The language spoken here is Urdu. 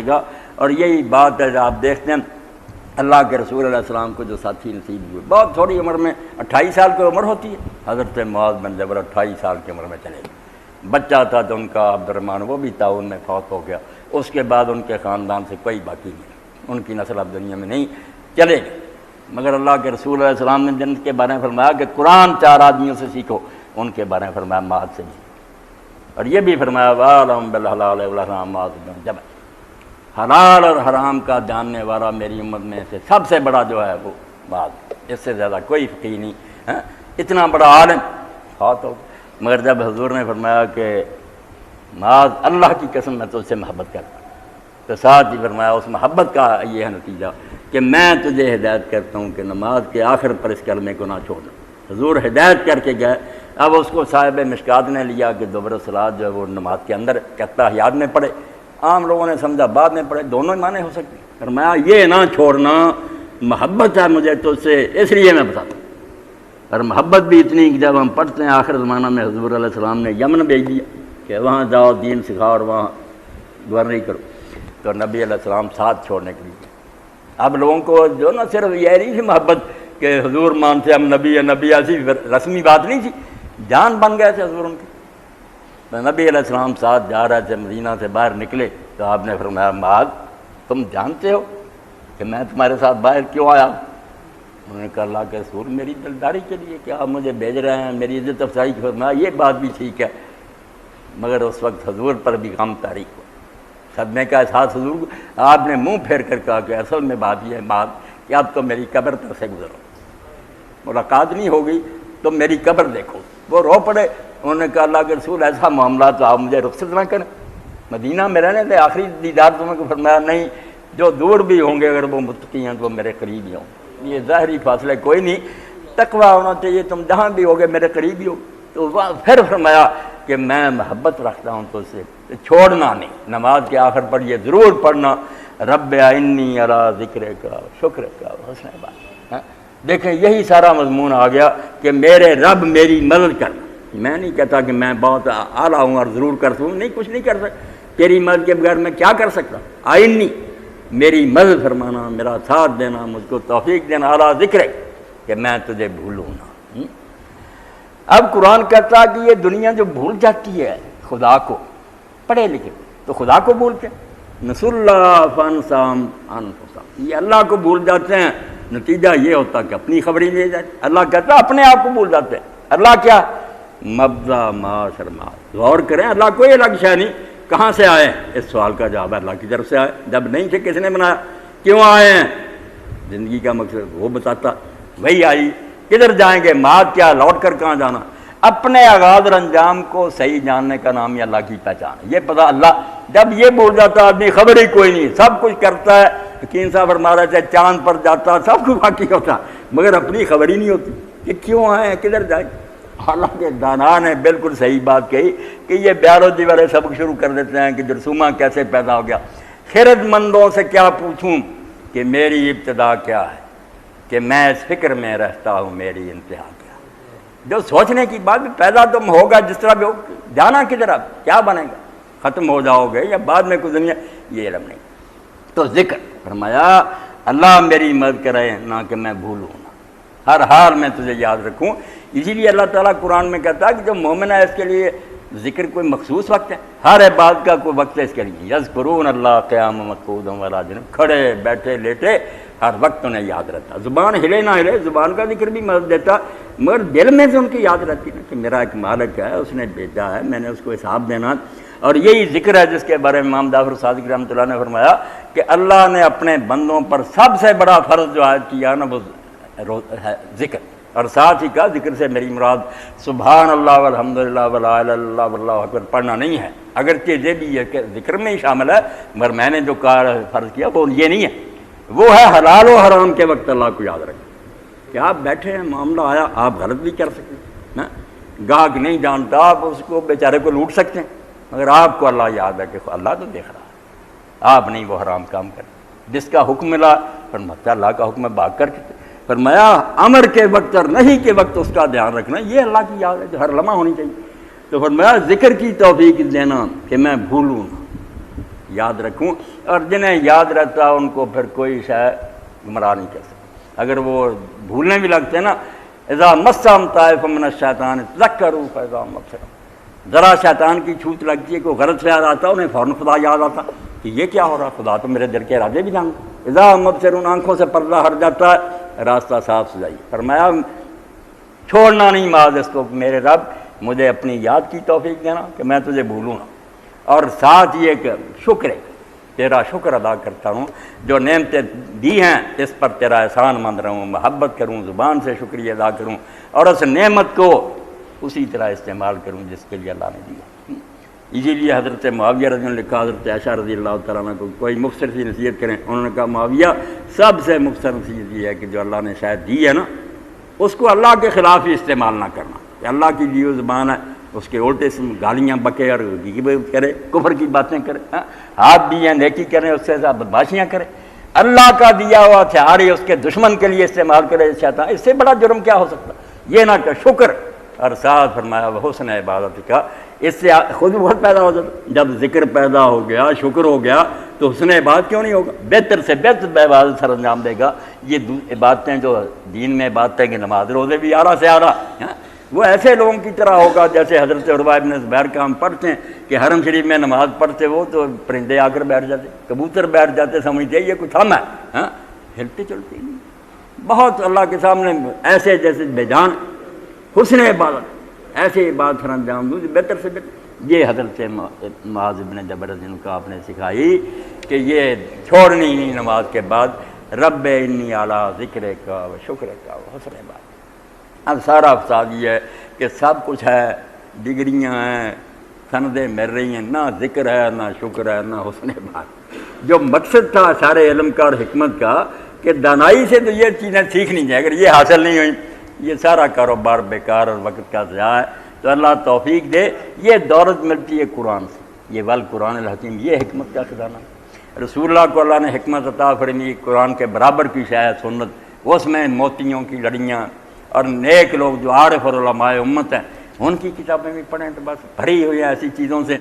پہنچے گا۔ اور یہی بات ہے آپ دیکھتے ہیں اللہ کے رسول علیہ السلام کو جو ساتھی نصیب ہوئے، بہت تھوڑی عمر میں 28 سال کی عمر ہوتی ہے، حضرت معاذ بن جبل 28 سال کی عمر میں چلے گئے۔ بچہ تھا تو ان کا عبد الرحمن، وہ بھی تعاون میں فوت ہو گیا۔ اس کے بعد ان کے خاندان سے کوئی باقی نہیں، ان کی نسل اب دنیا میں نہیں، چلے گئے۔ مگر اللہ کے رسول علیہ السلام نے جنت کے بارے میں فرمایا کہ قرآن 4 آدمیوں سے سیکھو، ان کے بارے میں فرمایا معاذ سے بھی، اور یہ بھی فرمایا وَعَلَمْ بِالْحَلَالِ وَالْحَرَامِ معاذ بن جبل، حلال اور حرام کا جاننے والا میری امت میں سے سب سے بڑا جو ہے وہ معاذ، اس سے زیادہ کوئی فقیہ نہیں، اتنا بڑا عالم فوت ہو۔ مگر جب حضور نے فرمایا کہ معاذ اللہ کی قسم میں تجھ سے محبت کرتا ہوں، تو ساتھ ہی فرمایا اس محبت کا یہ ہے نتیجہ کہ میں تجھے ہدایت کرتا ہوں کہ نماز کے آخر پر اس کلمے کو نہ چھوڑنا۔ حضور ہدایت کر کے گئے، اب اس کو صاحب مشکات نے لیا کہ دبر الصلاۃ جو ہے وہ نماز کے اندر تحیات میں پڑھے، عام لوگوں نے سمجھا بعد میں پڑھے، دونوں ہی معنی ہو سکتے ہیں۔ فرمایا یہ نہ چھوڑنا، محبت ہے مجھے تجھ سے اس لیے میں بتاتا ہوں۔ اور محبت بھی اتنی کہ جب ہم پڑھتے ہیں آخر زمانہ میں حضور علیہ السلام نے یمن بھیج دیا کہ وہاں جاؤ دین سکھاؤ اور وہاں گورنری کرو، تو نبی علیہ السلام ساتھ چھوڑنے کے لیے۔ اب لوگوں کو جو نہ صرف یہ نہیں تھی محبت کہ حضور مانتے ہم نبی ہے، نبی ایسی رسمی بات نہیں تھی، جان بن گئے تھے حضور ان کے۔ تو نبی علیہ السلام ساتھ جا رہے تھے، مدینہ سے باہر نکلے تو آپ نے فرمایا معاذ تم جانتے ہو کہ میں تمہارے ساتھ باہر کیوں آیا؟ انہوں نے کہا اللہ کے رسول میری دلداری کے لیے کہ آپ مجھے بھیج رہے ہیں، میری عزت افزائی کی۔ فرمایا یہ بات بھی ٹھیک ہے، مگر اس وقت حضور پر بھی غم طاری ہوا، صدمے کا احساس حضور کو۔ آپ نے منہ پھیر کر کہا کہ اصل میں بات یہ ہے معاذ کہ اب تو میری قبر تک سے گزرو، ملاقات نہیں ہو گئی تو میری قبر دیکھو۔ وہ رو پڑے، انہوں نے کہا اللہ کے رسول ایسا معاملہ تو آپ مجھے رخصت نہ کریں، مدینہ میں رہنے دیں، آخری دیدار تمہیں کو۔ فرمایا نہیں، جو دور بھی ہوں گے اگر وہ متقی ہیں تو وہ میرے قریب ہی ہوں، یہ ظاہری فاصلے کوئی نہیں، تقویٰ ہونا چاہیے، تم جہاں بھی ہوگے میرے قریب ہی ہو۔ تو پھر فرمایا کہ میں محبت رکھتا ہوں تو اسے چھوڑنا نہیں، نماز کے آخر پر یہ ضرور پڑھنا رب انی علی ذکرک شکرک حسن عبادتک۔ دیکھیں یہی سارا مضمون آ گیا کہ میرے رب میری مدد کر۔ میں نہیں کہتا کہ میں بہت اعلیٰ ہوں اور ضرور کر سکوں، نہیں، کچھ نہیں کر سکتا، تیری مدد کے بغیر میں کیا کر سکتا؟ آئینی میری مدد فرمانا، میرا ساتھ دینا، مجھ کو توفیق دینا اعلیٰ ذکر کہ میں تجھے بھولوں نہ۔ اب قرآن کہتا کہ یہ دنیا جو بھول جاتی ہے خدا کو، پڑھے لکھے تو خدا کو بھولتے ہیں، نسوا اللہ فانساہم انفسہم، یہ اللہ کو بھول جاتے ہیں، نتیجہ یہ ہوتا کہ اپنی خبر ہی نہیں جاتی۔ اللہ کہتا اپنے آپ کو بھول جاتے ہیں۔ اللہ کیا؟ مبدا ما شرما۔ غور کریں، اللہ کوئی الگ شے نہیں، کہاں سے آئے؟ اس سوال کا جواب ہے اللہ کی طرف سے آئے۔ جب نہیں تھے کس نے بنایا؟ کیوں آئے ہیں؟ زندگی کا مقصد وہ بتاتا، وہی آئی۔ کدھر جائیں گے؟ ماد کیا؟ لوٹ کر کہاں جانا؟ اپنے آغاز اور انجام کو صحیح جاننے کا نام ہی اللہ کی پہچان ہے۔ یہ پتہ اللہ جب یہ بول جاتا آدمی خبر ہی کوئی نہیں، سب کچھ کرتا ہے، حکیم صاحب فرما رہے تھے چاند پر جاتا سب کچھ باقی ہوتا، مگر اپنی خبر ہی نہیں ہوتی کہ کیوں آئے ہیں، کدھر جائیں۔ حالانکہ دانا نے بالکل صحیح بات کہی کہ یہ بیالوجی والے سبق شروع کر دیتے ہیں کہ جرثومہ کیسے پیدا ہو گیا۔ خرد مندوں سے کیا پوچھوں کہ میری ابتدا کیا ہے، کہ میں اس فکر میں رہتا ہوں میری انتہا کیا۔ جو سوچنے کی بات، پیدا تم ہوگا جس طرح بھی ہو، جانا کدھر، اب کیا بنے گا، ختم ہو جاؤ گے یا بعد میں کچھ دنیا، یہ علم نہیں۔ تو ذکر فرمایا اللہ میری مدد کرے نہ کہ میں بھولوں نہ، ہر حال میں تجھے یاد رکھوں۔ اسی لیے اللہ تعالیٰ قرآن میں کہتا ہے کہ جو مومن ہے اس کے لیے ذکر کوئی مخصوص وقت ہے، ہر عبادت کا کوئی وقت ہے اس کے لیے۔ یذکرون اللہ قیاما وقعودا وعلی جنوب، کھڑے بیٹھے لیٹے ہر وقت انہیں یاد رہتا، زبان ہلے نہ ہلے، زبان کا ذکر بھی مدد دیتا، مگر دل میں سے ان کی یاد رہتی نا کہ میرا ایک مالک ہے، اس نے بھیجا ہے، میں نے اس کو حساب دینا۔ اور یہی ذکر ہے جس کے بارے میں امام جعفر صادق رحمۃ اللہ نے فرمایا کہ اللہ نے اپنے بندوں پر سب سے بڑا فرض جو عائد کیا نا وہ ہے ذکر، اور ساتھ ہی کہا ذکر سے میری مراد سبحان اللہ والحمدللہ ولا الہ الا اللہ واللہ اکبر پڑھنا نہیں ہے، اگرچہ یہ بھی ہے کہ ذکر میں ہی شامل ہے، مگر میں نے جو کہا فرض کیا وہ یہ نہیں ہے، وہ ہے حلال و حرام کے وقت اللہ کو یاد رکھیں کہ آپ بیٹھے ہیں، معاملہ آیا، آپ غلط بھی کر سکتے ہیں، گاہک نہیں جانتا آپ اس کو بیچارے کو لوٹ سکتے ہیں، مگر آپ کو اللہ یاد ہے کہ اللہ تو دیکھ رہا ہے، آپ نہیں وہ حرام کام کریں۔ جس کا حکم ملا فرماتا اللہ کا حکم ہے بھاگ کر کے، فرمایا امر کے وقت اور نہیں کے وقت اس کا دھیان رکھنا، یہ اللہ کی یاد ہے جو ہر لمحہ ہونی چاہیے۔ تو فرمایا ذکر کی توفیق دینا کہ میں بھولوں نہ، یاد رکھوں، اور جنہیں یاد رہتا ان کو پھر کوئی شاید گمراہ نہیں کر سکتا۔ اگر وہ بھولنے بھی لگتے ہیں نا، اذا مسهم طائف من الشیطان تذکروا فاذا هم مبصرون، ذرا شیطان کی چھوٹ لگتی ہے، کوئی غلط خیال آتا انہیں فوراً خدا یاد آتا کہ یہ کیا ہو رہا، خدا تو میرے دل کے ارادے بھی جانتا۔ اذا هم مبصرون، آنکھوں سے پردہ ہٹ جاتا ہے، راستہ صاف سجائی۔ فرمایا چھوڑنا نہیں نماز اس کو، میرے رب مجھے اپنی یاد کی توفیق دینا کہ میں تجھے بھولوں نہ، اور ساتھ یہ کہ شکر ہے، تیرا شکر ادا کرتا ہوں، جو نعمتیں دی ہیں اس پر تیرا احسان مند رہوں، محبت کروں، زبان سے شکریہ ادا کروں، اور اس نعمت کو اسی طرح استعمال کروں جس کے لیے اللہ نے دیا۔ اسی لیے حضرت معاویہ رضی اللہ عنہ نے کہا حضرت عائشہ رضی اللہ تعالیٰ عنہ کو کوئی مختصر سی نصیحت کریں، انہوں نے کہا معاویہ سب سے مختصر نصیحت یہ ہے کہ جو اللہ نے شاید دی ہے نا اس کو اللہ کے خلاف ہی استعمال نہ کرنا، کہ اللہ کی دی ہوئی زبان ہے اس کے الٹے سے گالیاں بکے اور غیبت کرے، کفر کی باتیں کرے، ہاتھ دیے نیکی کریں اس سے بدماشیاں کرے، اللہ کا دیا ہوا ہتھیار ہی اس کے دشمن کے لیے استعمال کرے شیطان، اس سے بڑا جرم کیا ہو سکتا؟ یہ نہ کہ شکر، اور ساتھ فرمایا وہ حسن عبادت کا، اس سے خود بہت پیدا ہو جاتا۔ جب ذکر پیدا ہو گیا، شکر ہو گیا، تو حسن عبادت کیوں نہیں ہوگا؟ بہتر سے بہتر عبادت سر انجام دے گا۔ یہ عبادتیں جو دین میں عبادتیں کہ نماز روزے بھی آرہ سے آرہ، وہ ایسے لوگوں کی طرح ہوگا جیسے حضرت عروہ بن زبیر کا ہم پڑھتے ہیں کہ حرم شریف میں نماز پڑھتے وہ تو پرندے آ کر بیٹھ جاتے، کبوتر بیٹھ جاتے، سمجھتے یہ کچھ ہم ہے، ہلتے چلتے نہیں، بہت اللہ کے سامنے ایسے جیسے بے جان حسن عبادت، ایسے عبادت سر انجام دوں بہتر سے بہتر۔ یہ حضرت معاذ بن جبل رضی اللہ عنہ کا آپ نے سکھائی کہ یہ چھوڑنی نہیں نماز کے بعد، رب انی علی ذکر کا و شکر کا و حسن عبادت۔ اب سارا افساد یہ ہے کہ سب کچھ ہے، ڈگریاں ہیں، سندیں مل رہی ہیں، نہ ذکر ہے، نہ شکر ہے، نہ حسن بات۔ جو مقصد تھا سارے علم کا اور حکمت کا کہ دانائی سے تو یہ چیزیں سیکھنی چاہیے، اگر یہ حاصل نہیں ہوئی یہ سارا کاروبار بیکار اور وقت کا ضیاع ہے۔ تو اللہ توفیق دے، یہ دولت ملتی ہے قرآن سے، یہ والقرآن الحکیم، یہ حکمت کا خزانہ ہے۔ رسول اللہ کو اللہ نے حکمت عطا فرمائی، قرآن کے برابر کی شاید سنت، اس میں موتیوں کی لڑیاں، اور نیک لوگ جو عارف اور علماء امت ہیں ان کی کتابیں بھی پڑھیں تو بس بھری ہوئی ہیں ایسی چیزوں سے۔